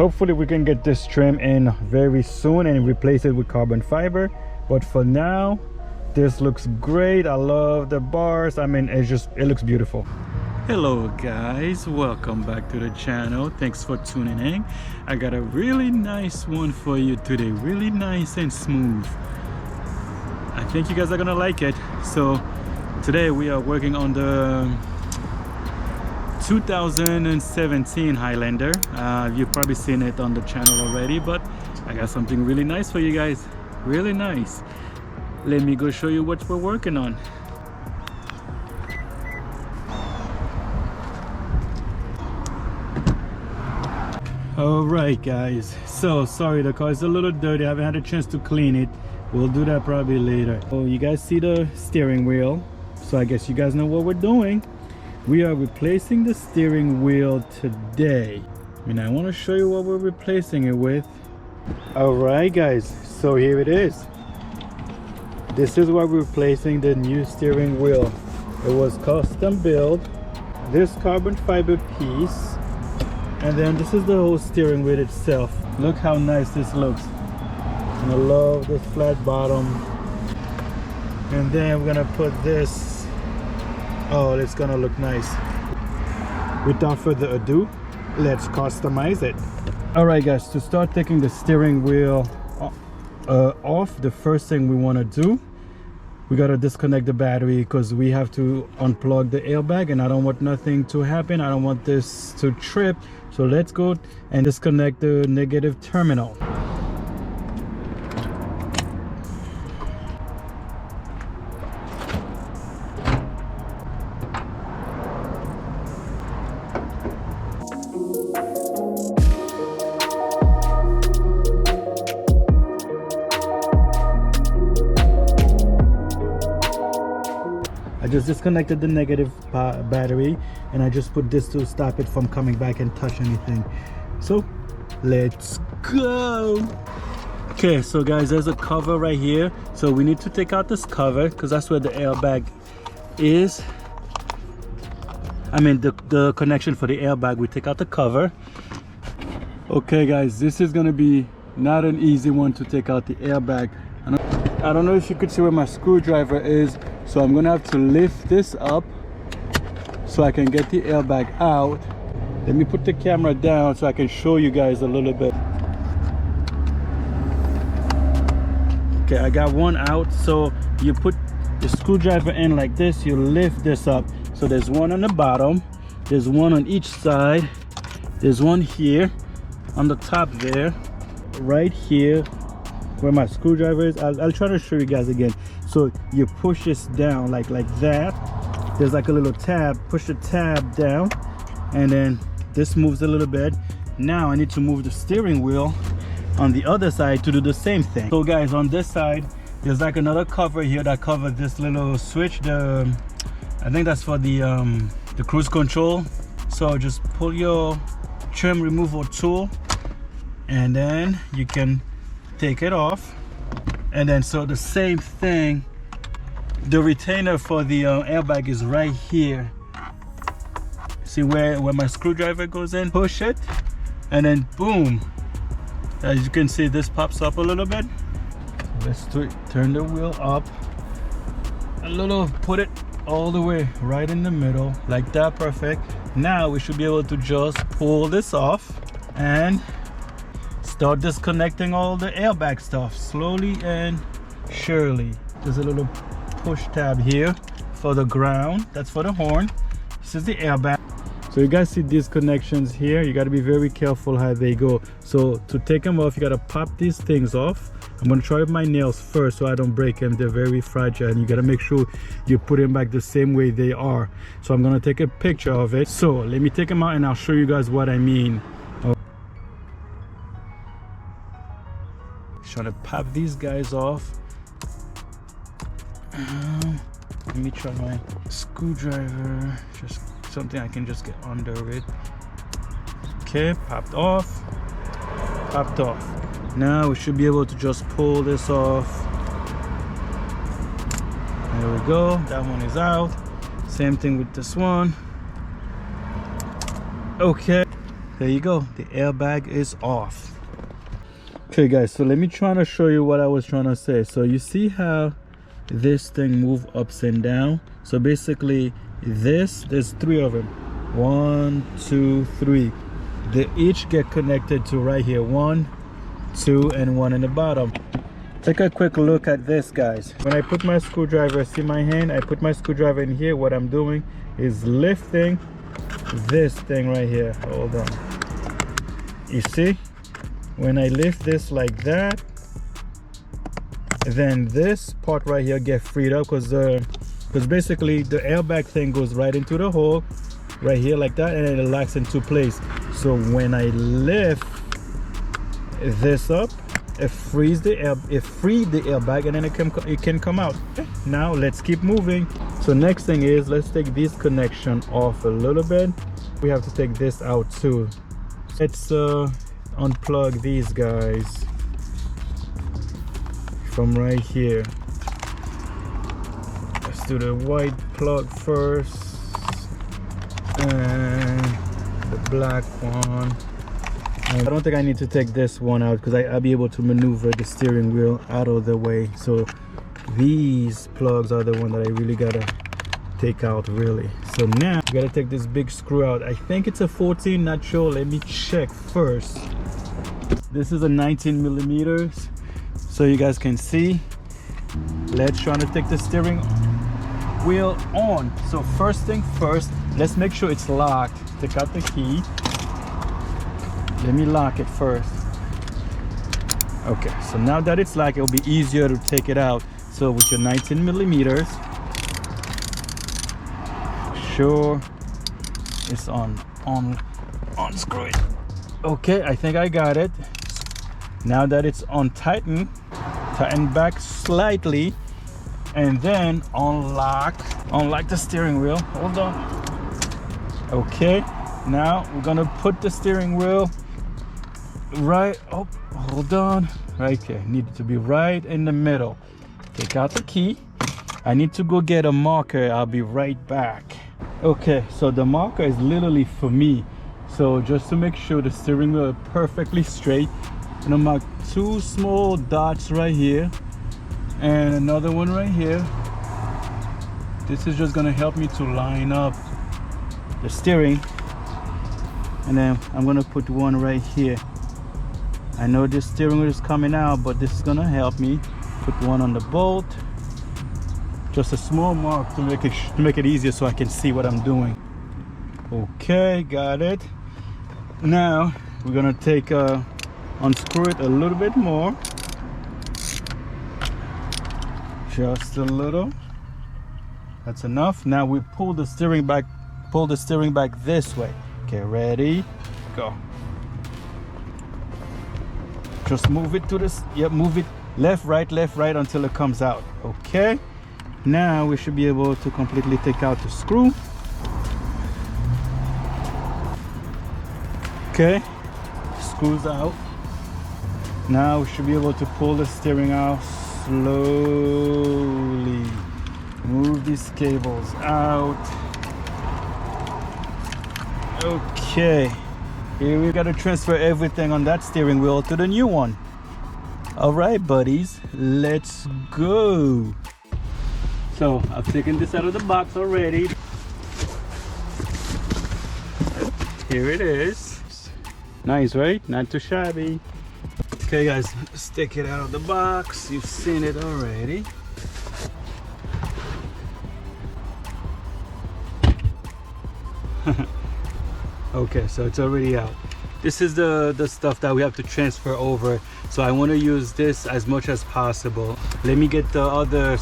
Hopefully we can get this trim in very soon and replace it with carbon fiber, but for now this looks great. I love the bars. I mean, it looks beautiful. Hello guys, welcome back to the channel. Thanks for tuning in. I got a really nice one for you today, really nice and smooth. I think you guys are gonna like it. So today we are working on the 2017 Highlander. You've probably seen it on the channel already, but I got something really nice for you guys, really nice. Let me go show you what we're working on. All right guys, so sorry, the car is a little dirty. I haven't had a chance to clean it. We'll do that probably later. Oh, you guys see the steering wheel, so I guess you guys know what we're doing. We are replacing the steering wheel today, and I want to show you what we're replacing it with. All right guys, so here it is. This is what we're replacing the new steering wheel. It was custom built, this carbon fiber piece, and then this is the whole steering wheel itself. Look how nice this looks. And I love this flat bottom. And then we're gonna put this. Oh, it's gonna look nice. Without further ado, let's customize it. All right guys, to start taking the steering wheel off, the first thing we want to do, we got to disconnect the battery because we have to unplug the airbag, and I don't want nothing to happen. I don't want this to trip. So let's go and disconnect the negative terminal. I just disconnected the negative battery, and I just put this to stop it from coming back and touch anything. So let's go. Okay, so guys, there's a cover right here, so we need to take out this cover because that's where the airbag is. I mean the connection for the airbag. We take out the cover. Okay guys, this is gonna be not an easy one to take out the airbag. I don't know if you could see where my screwdriver is, so I'm gonna have to lift this up so I can get the airbag out. Let me put the camera down so I can show you guys a little bit. Okay, I got one out. So you put the screwdriver in like this, you lift this up. So there's one on the bottom, there's one on each side, there's one here on the top there, right here where my screwdriver is. I'll try to show you guys again. So you push this down like that. There's like a little tab. Push the tab down, and then this moves a little bit. Now I need to move the steering wheel on the other side to do the same thing. So guys, on this side there's like another cover here that covers this little switch. I think that's for the cruise control. So just pull your trim removal tool, and then you can take it off. And then so the same thing, the retainer for the airbag is right here. See where my screwdriver goes in? Push it, and then boom, as you can see, this pops up a little bit. Let's turn the wheel up a little, put it all the way right in the middle like that. Perfect. Now we should be able to just pull this off and start disconnecting all the airbag stuff slowly and surely. There's a little push tab here for the ground. That's for the horn. This is the airbag. So you guys see these connections here. You got to be very careful how they go. So to take them off, you got to pop these things off. I'm going to try with my nails first so I don't break them. They're very fragile, and you got to make sure you put them back the same way they are. So I'm going to take a picture of it. So let me take them out and I'll show you guys what I mean. Trying to pop these guys off. Let me try my screwdriver, just something I can just get under it. Okay, popped off. Now we should be able to just pull this off. There we go, that one is out. Same thing with this one. Okay, there you go, the airbag is off. Okay guys, so let me try to show you what I was trying to say. So you see how this thing move ups and down? So basically this, there's 3 of them, 1, 2, 3. They each get connected to right here, 1, 2, and 1 in the bottom. Take a quick look at this, guys. When I put my screwdriver, see my hand, I put my screwdriver in here. What I'm doing is lifting this thing right here. Hold on. You see, when I lift this like that, then this part right here get freed up, because basically the airbag thing goes right into the hole right here like that, and it locks into place. So when I lift this up, it frees the airbag, and then it can come out. Now let's keep moving. So next thing is, let's take this connection off a little bit. We have to take this out too. Let's unplug these guys from right here. Let's do the white plug first and the black one. I don't think I need to take this one out because I'll be able to maneuver the steering wheel out of the way. So these plugs are the one that I really gotta take out, really. So now I gotta take this big screw out. I think it's a 14, not sure. Let me check first. This is a 19 millimeters, so you guys can see. Let's try to take the steering wheel on. So first thing first, let's make sure it's locked. Take out the key. Let me lock it first. Okay, so now that it's locked, it'll be easier to take it out. So with your 19 millimeters, sure it's unscrew it. Okay, I think I got it. Now that it's tighten back slightly, and then unlock the steering wheel. Hold on. Okay, now we're gonna put the steering wheel right, oh, hold on, right here. Needed to be right in the middle. Take out the key. I need to go get a marker. I'll be right back. Okay, so the marker is literally for me. So just to make sure the steering wheel is perfectly straight, I'm gonna mark 2 small dots right here and another one right here. This is just gonna help me to line up the steering, and then I'm gonna put one right here. I know this steering wheel is coming out, but this is gonna help me. Put one on the bolt, just a small mark to make it easier so I can see what I'm doing. Okay, got it. Now we're gonna take unscrew it a little bit more, just a little. That's enough. Now we pull the steering back this way. Okay, ready, go. Just move it to this, yep, move it left right until it comes out. Okay, now we should be able to completely take out the screw. Okay, screws out. Now we should be able to pull the steering out slowly. Move these cables out. Okay, here we got to transfer everything on that steering wheel to the new one. All right, buddies, let's go. So I've taken this out of the box already. Here it is. Nice, right? Not too shabby. Okay guys, let's take it out of the box. You've seen it already. Okay, so it's already out. This is the stuff that we have to transfer over, so I want to use this as much as possible. Let me get the other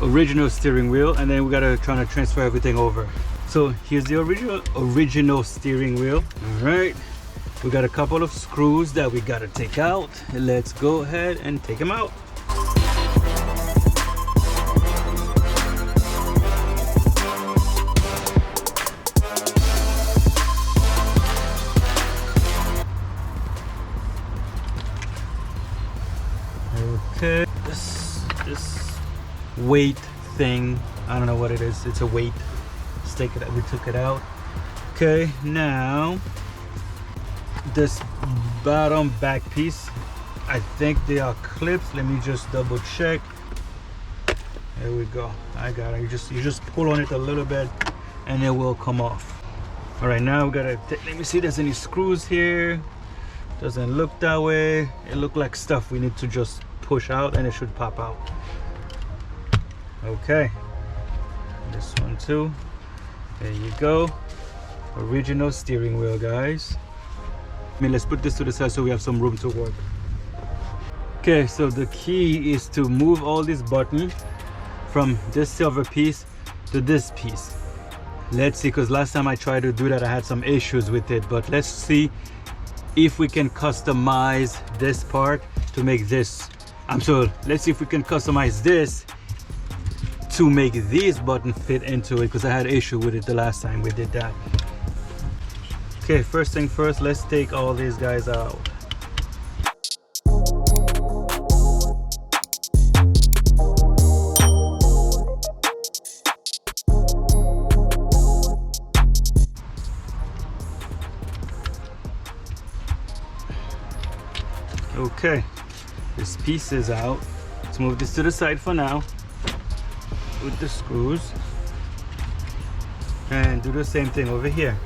original steering wheel, and then we gotta try to transfer everything over. So here's the original steering wheel. All right, we got a couple of screws that we gotta take out. Let's go ahead and take them out. Okay, this weight thing, I don't know what it is. It's a weight. Let's take it out. We took it out. Okay, now this bottom back piece, I think they are clips. Let me just double check. There we go. I got it. You just pull on it a little bit and it will come off. All right, now we gotta let me see if there's any screws here. Doesn't look that way. It look like stuff we need to just push out and it should pop out. Okay, this one too. There you go. Original steering wheel, guys. Let's put this to the side so we have some room to work. Okay, so the key is to move all these buttons from this silver piece to this piece. Let's see, because last time I tried to do that I had some issues with it, but let's see if we can customize this part to make this. Let's see if we can customize this to make these buttons fit into it, because I had an issue with it the last time we did that. Okay, first thing first, let's take all these guys out. Okay, this piece is out. Let's move this to the side for now with the screws and do the same thing over here.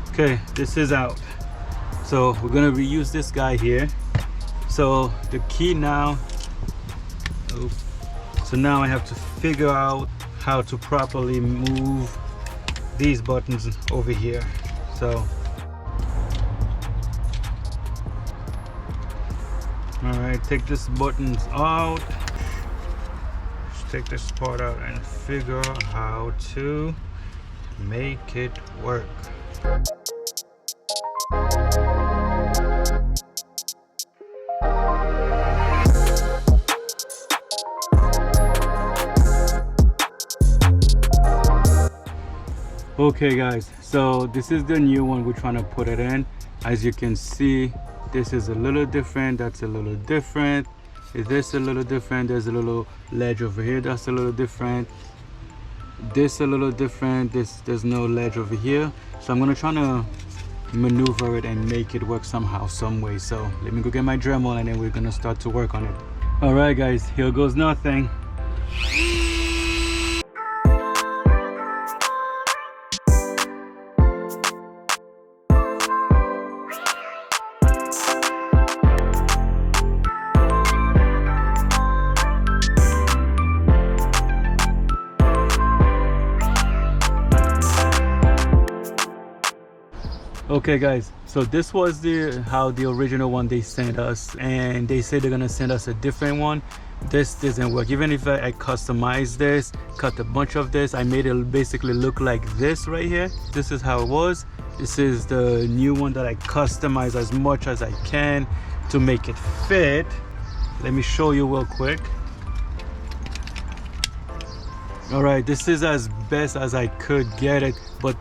Okay, this is out. So we're gonna reuse this guy here. So the key now, so now I have to figure out how to properly move these buttons over here. So, all right, take this buttons out. Just take this part out and figure out how to make it work. Okay guys, so this is the new one we're trying to put it in. As you can see, this is a little different, that's a little different, this a little different, there's a little ledge over here, that's a little different, this a little different, there's no ledge over here. So I'm gonna try to maneuver it and make it work somehow, some way. So let me go get my Dremel and then we're gonna start to work on it. All right guys, here goes nothing. Okay guys, so this was how the original one they sent us, and they said they're gonna send us a different one. This doesn't work. Even if I customized this, cut a bunch of this, I made it basically look like this right here. This is how it was. This is the new one that I customized as much as I can to make it fit. Let me show you real quick. All right, this is as best as I could get it, but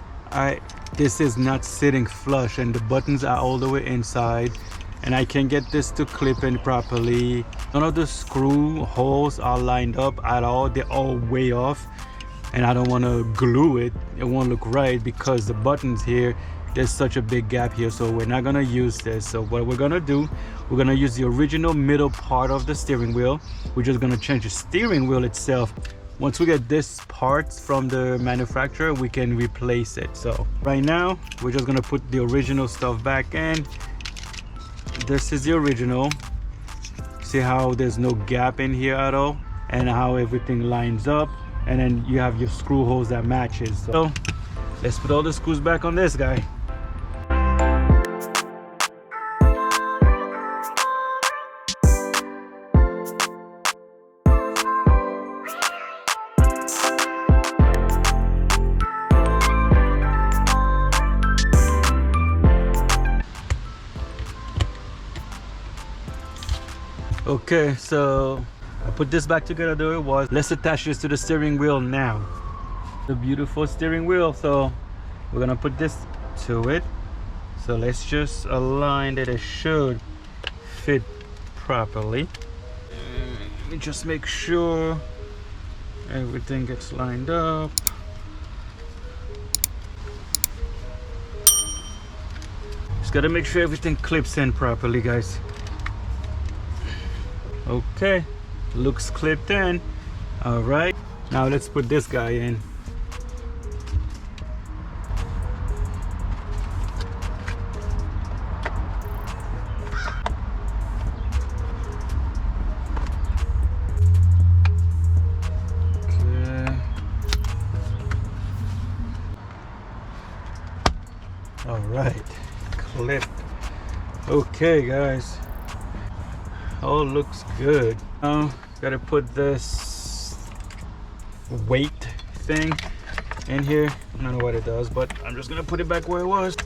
this is not sitting flush and the buttons are all the way inside, and I can't get this to clip in properly. None of the screw holes are lined up at all. They're all way off, and I don't want to glue it. It won't look right because the buttons here, there's such a big gap here, so we're not gonna use this. So what we're gonna do, we're gonna use the original middle part of the steering wheel. We're just gonna change the steering wheel itself. Once we get this part from the manufacturer, we can replace it. So right now we're just gonna put the original stuff back in. This is the original. See how there's no gap in here at all, and how everything lines up, and then you have your screw holes that matches. So let's put all the screws back on this guy. Okay, so I put this back together the way it was. Let's attach this to the steering wheel now. The beautiful steering wheel. So we're gonna put this to it. So let's just align that it should fit properly. Let me just make sure everything gets lined up. Just gotta make sure everything clips in properly, guys. Okay, looks clipped in. All right, now let's put this guy in. All right, clip. Okay, guys, all looks good. Now gotta put this weight thing in here. I don't know what it does, but I'm just gonna put it back where it was.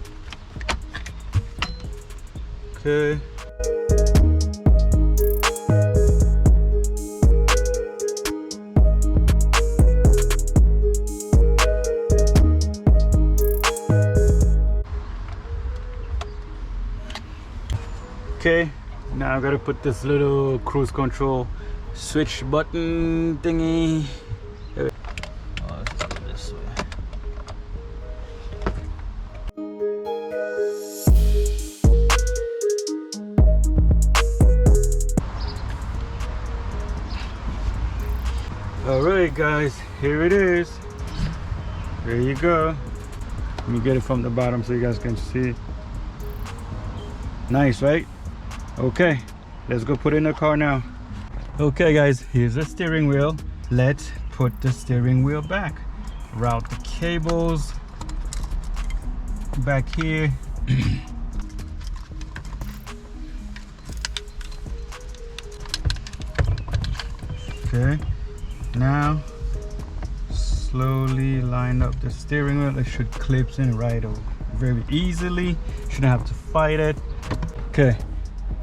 Okay. Okay, now I gotta put this little cruise control switch button thingy. Oh, let's do it this way. All right, guys, here it is. There you go. Let me get it from the bottom so you guys can see. Nice, right? Okay, let's go put it in the car now. Okay, guys, here's the steering wheel. Let's put the steering wheel back. Route the cables back here. Okay, now slowly line up the steering wheel. It should clip in right over very easily. Shouldn't have to fight it. Okay,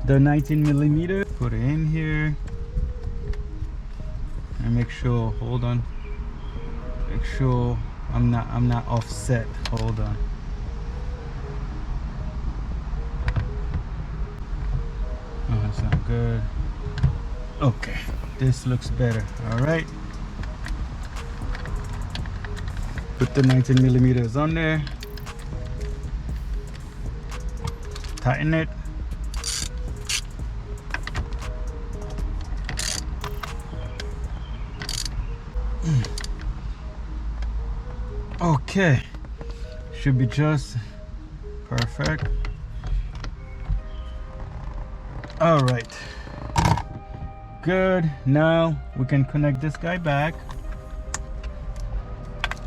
the 19mm, put it in here and make sure, hold on, make sure I'm not offset. Hold on. Oh, that's not good. Okay, this looks better. All right, put the 19mm on there, tighten it. Okay, should be just perfect. All right, good. Now we can connect this guy back,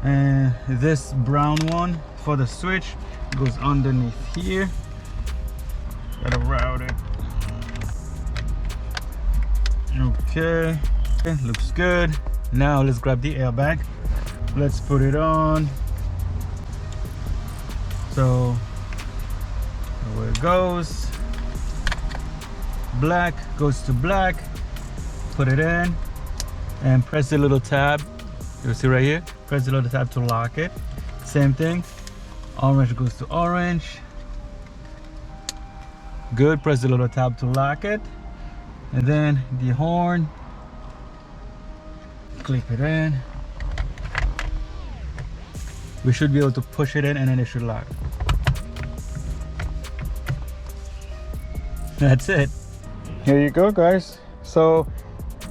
and this brown one for the switch goes underneath here. Gotta route it. Okay, looks good. Now let's grab the airbag. Let's put it on. So where it goes, black goes to black. Put it in and press the little tab. You see right here, press the little tab to lock it. Same thing, orange goes to orange. Good, press the little tab to lock it. And then the horn, clip it in. We should be able to push it in and then it should lock. That's it. Here you go, guys. So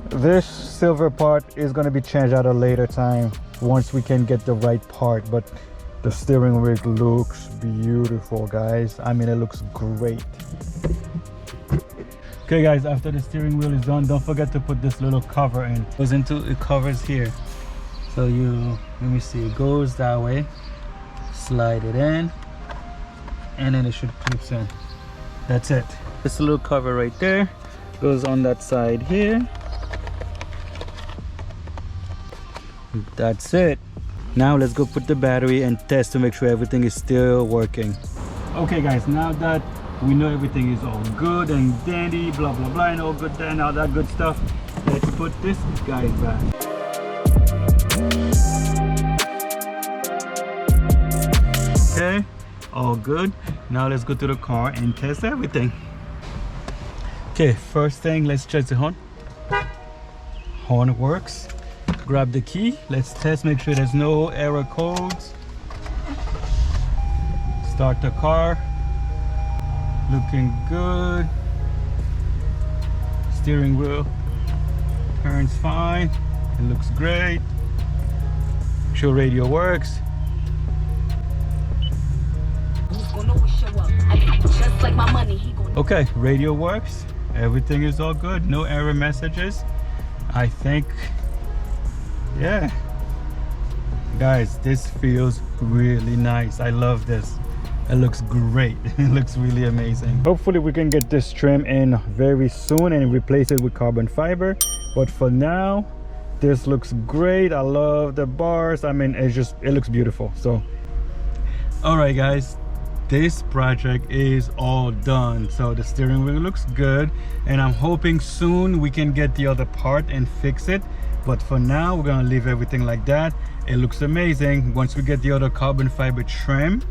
this silver part is going to be changed at a later time once we can get the right part, but the steering wheel looks beautiful, guys. I mean, it looks great. Okay, guys, after the steering wheel is done, don't forget to put this little cover in. It covers here. So let me see, it goes that way, slide it in, and then it should clip in. That's it. This little cover right there goes on that side here. That's it. Now let's go put the battery and test to make sure everything is still working. Okay, guys, now that we know everything is all good and dandy, blah blah blah, and all good and all that good stuff, let's put this guy back. Okay, all good. Now let's go to the car and test everything. Okay, first thing, let's check the horn. Horn works. Grab the key. Let's test, make sure there's no error codes. Start the car. Looking good. Steering wheel turns fine. It looks great. Show radio works. Okay, radio works. Everything is all good. No error messages. I think, yeah. Guys, this feels really nice. I love this. It looks great. It looks really amazing. Hopefully we can get this trim in very soon and replace it with carbon fiber. But for now, this looks great. I love the bars. I mean, it looks beautiful. So, all right, guys. This project is all done. So the steering wheel looks good, and I'm hoping soon we can get the other part and fix it. But for now, we're gonna leave everything like that. It looks amazing. Once we get the other carbon fiber trim,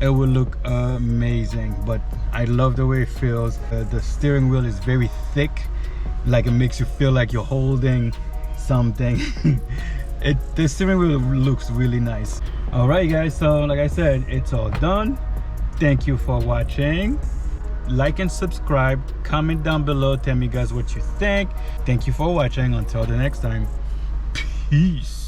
it will look amazing. But I love the way it feels. The steering wheel is very thick, like it makes you feel like you're holding something. The steering wheel looks really nice. All right, guys, so like I said, it's all done. Thank you for watching. Like and subscribe. Comment down below. Tell me guys what you think. Thank you for watching. Until the next time. Peace.